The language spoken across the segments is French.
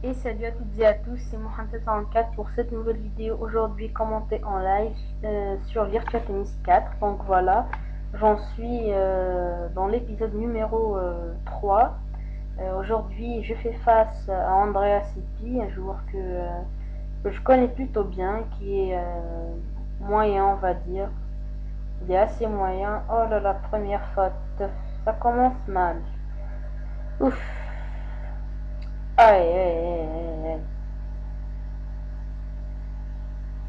Et salut à toutes et à tous, c'est Mohamed34 pour cette nouvelle vidéo aujourd'hui commentée en live sur Virtua Tennis 4. Donc voilà, j'en suis dans l'épisode numéro 3. Aujourd'hui, je fais face à Andrea Seppi, un joueur que je connais plutôt bien, qui est moyen, on va dire. Il est assez moyen. Oh là là, première faute. Ça commence mal. Ouf. Aïe, aïe, aïe, aïe, aïe.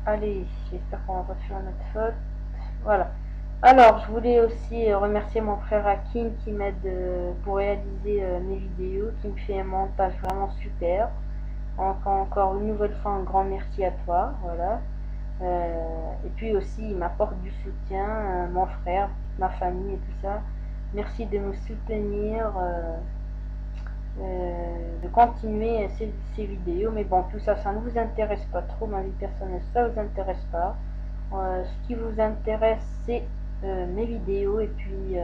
Allez, j'espère qu'on va faire notre faute. Voilà. Alors, je voulais aussi remercier mon frère Hakim qui m'aide pour réaliser mes vidéos, qui me fait un montage vraiment super. Encore une nouvelle fois, un grand merci à toi. Voilà. Et puis aussi, il m'apporte du soutien, mon frère, ma famille et tout ça. Merci de me soutenir, de continuer ces vidéos. Mais bon, tout ça, ça ne vous intéresse pas trop. Ma vie personnelle, ça ne vous intéresse pas. Ce qui vous intéresse, c'est mes vidéos et puis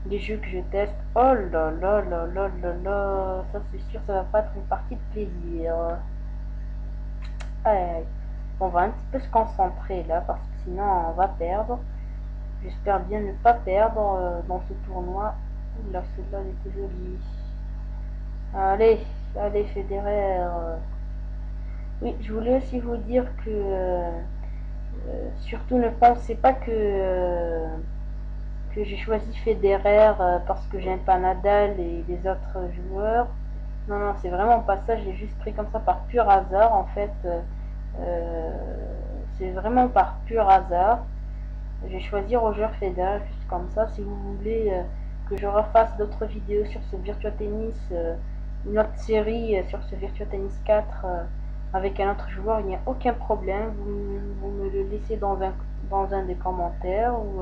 les jeux que je teste. Oh là là là là là là, ça c'est sûr, ça va pas être une partie de plaisir. Allez, on va un petit peu se concentrer là parce que sinon on va perdre. J'espère bien ne pas perdre dans ce tournoi. Oula, celle-là elle était jolie. Allez, allez Federer. Oui, je voulais aussi vous dire que surtout ne pensez pas que j'ai choisi Federer parce que j'aime pas Nadal et les autres joueurs. Non, non, c'est vraiment pas ça. J'ai juste pris comme ça par pur hasard. En fait, euh, c'est vraiment par pur hasard. J'ai choisi Roger Federer juste comme ça. Si vous voulez que je refasse d'autres vidéos sur ce Virtua Tennis, une autre série sur ce Virtua Tennis 4 avec un autre joueur, il n'y a aucun problème. Vous me le laissez dans un des commentaires ou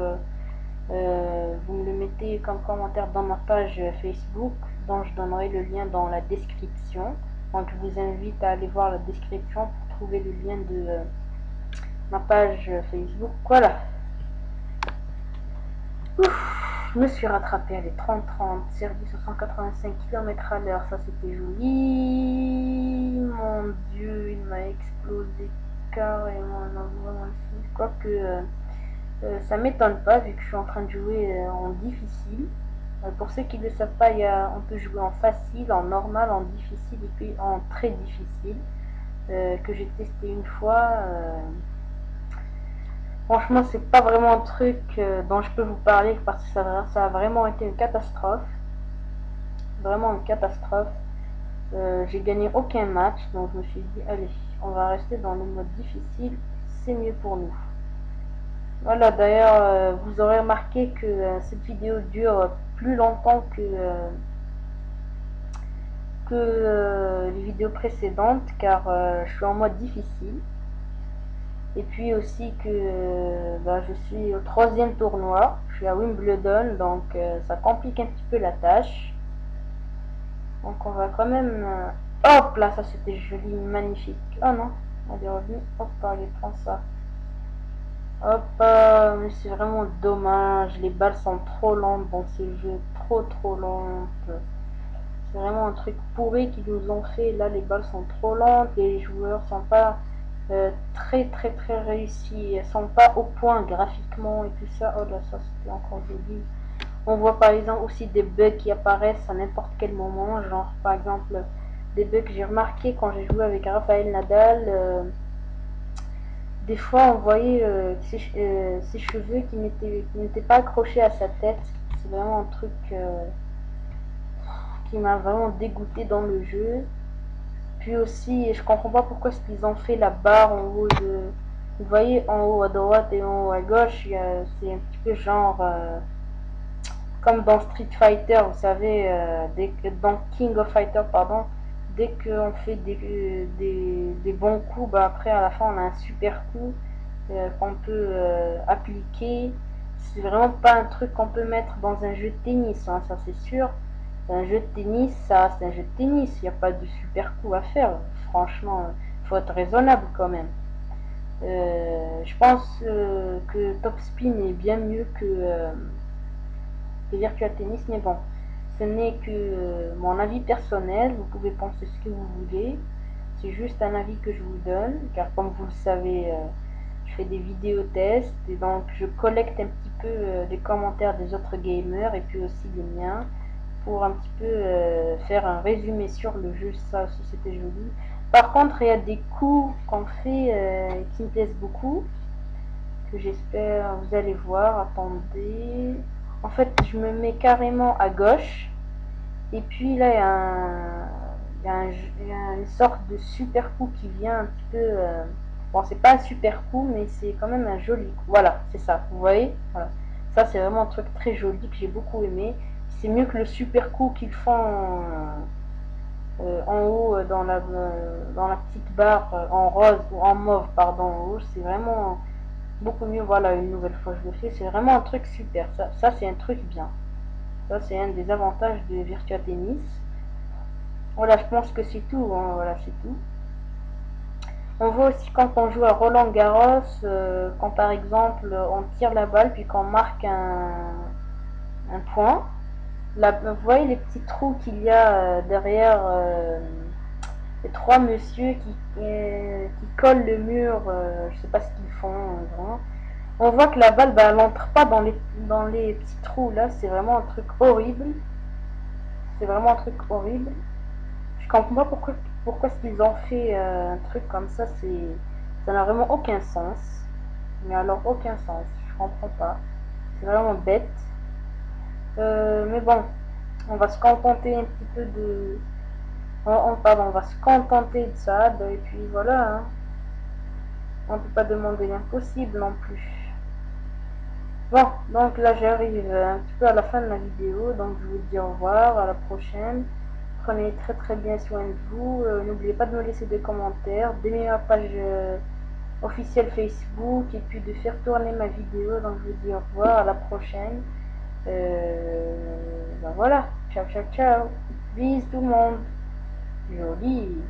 vous me le mettez comme commentaire dans ma page Facebook, dont je donnerai le lien dans la description. Donc je vous invite à aller voir la description pour trouver le lien de ma page Facebook. Voilà. Ouf, je me suis rattrapé à les 30-30, service à 185 km à l'heure, ça c'était joli. Mon Dieu, il m'a explosé carrément. Non, vraiment, quoique ça m'étonne pas vu que je suis en train de jouer en difficile. Pour ceux qui ne le savent pas, on peut jouer en facile, en normal, en difficile et puis en très difficile. Que j'ai testé une fois. Franchement, c'est pas vraiment un truc dont je peux vous parler parce que ça a vraiment été une catastrophe. Vraiment une catastrophe. J'ai gagné aucun match, donc je me suis dit, allez, on va rester dans le mode difficile, c'est mieux pour nous. Voilà, d'ailleurs, vous aurez remarqué que cette vidéo dure plus longtemps que les vidéos précédentes, car je suis en mode difficile. Et puis aussi que je suis au 3e tournoi, je suis à Wimbledon, donc ça complique un petit peu la tâche. Donc on va quand même... hop là, ça c'était joli, magnifique. Oh non, elle est revenue, hop, allez, prends ça. Hop, mais c'est vraiment dommage, les balles sont trop lentes dans ce jeu, trop lentes. C'est vraiment un truc pourri qu'ils nous ont fait, là les balles sont trop lentes, les joueurs sont pas très réussis, elles sont pas au point graphiquement et tout ça. Oh là, ça c'était encore joli. On voit par exemple aussi des bugs qui apparaissent à n'importe quel moment, genre par exemple des bugs que j'ai remarqué quand j'ai joué avec Rafael Nadal. Des fois on voyait ses cheveux qui n'étaient pas accrochés à sa tête. C'est vraiment un truc qui m'a vraiment dégoûté dans le jeu. Puis aussi, je comprends pas pourquoi est-ce qu'ils ont fait la barre en haut de... Vous voyez, en haut à droite et en haut à gauche, c'est un petit peu genre... comme dans Street Fighter, vous savez, dans King of Fighter, pardon, dès qu'on fait des bons coups, après à la fin on a un super coup qu'on peut appliquer. C'est vraiment pas un truc qu'on peut mettre dans un jeu de tennis, hein, ça c'est sûr. Un jeu de tennis, ça c'est un jeu de tennis, il n'y a pas de super coup à faire. Franchement, il faut être raisonnable quand même. Je pense que Top Spin est bien mieux que Virtua Tennis, mais bon, Ce n'est que mon avis personnel, vous pouvez penser ce que vous voulez. C'est juste un avis que je vous donne, car comme vous le savez, je fais des vidéos tests et donc je collecte un petit peu les commentaires des autres gamers et puis aussi les miens pour un petit peu faire un résumé sur le jeu. Ça aussi c'était joli. Par contre, il y a des coups qu'on fait qui me plaisent beaucoup, que j'espère vous allez voir. Attendez. En fait, je me mets carrément à gauche. Et puis là, il y a une sorte de super coup qui vient un petit peu. Bon, c'est pas un super coup, mais c'est quand même un joli coup. Voilà, c'est ça. Vous voyez, voilà. Ça, c'est vraiment un truc très joli que j'ai beaucoup aimé. C'est mieux que le super coup qu'ils font en haut dans la petite barre en rose ou en mauve, pardon, en haut. C'est vraiment beaucoup mieux. Voilà, une nouvelle fois je le fais. C'est vraiment un truc super. Ça c'est un truc bien. Ça, c'est un des avantages de Virtua Tennis. Voilà, je pense que c'est tout. Hein, voilà, c'est tout. On voit aussi quand on joue à Roland Garros, quand par exemple on tire la balle puis qu'on marque un point. Là, vous voyez les petits trous qu'il y a derrière les trois messieurs qui collent le mur. Je sais pas ce qu'ils font. Vraiment. On voit que la balle, bah, elle n'entre pas dans les petits trous là. C'est vraiment un truc horrible. C'est vraiment un truc horrible. Je comprends pas pourquoi est-ce qu'ils ont fait un truc comme ça. Ça n'a vraiment aucun sens. Mais alors aucun sens. Je comprends pas. C'est vraiment bête. Mais bon, on va se contenter un petit peu de. Pardon, on va se contenter de ça. Et puis voilà. Hein. On ne peut pas demander l'impossible non plus. Bon, donc là j'arrive un petit peu à la fin de la vidéo. Donc je vous dis au revoir. À la prochaine. Prenez très très bien soin de vous. N'oubliez pas de me laisser des commentaires, d'aimer ma page officielle Facebook et puis de faire tourner ma vidéo. Donc je vous dis au revoir, à la prochaine. Ben voilà, ciao ciao ciao. Bisous tout le monde. Joli.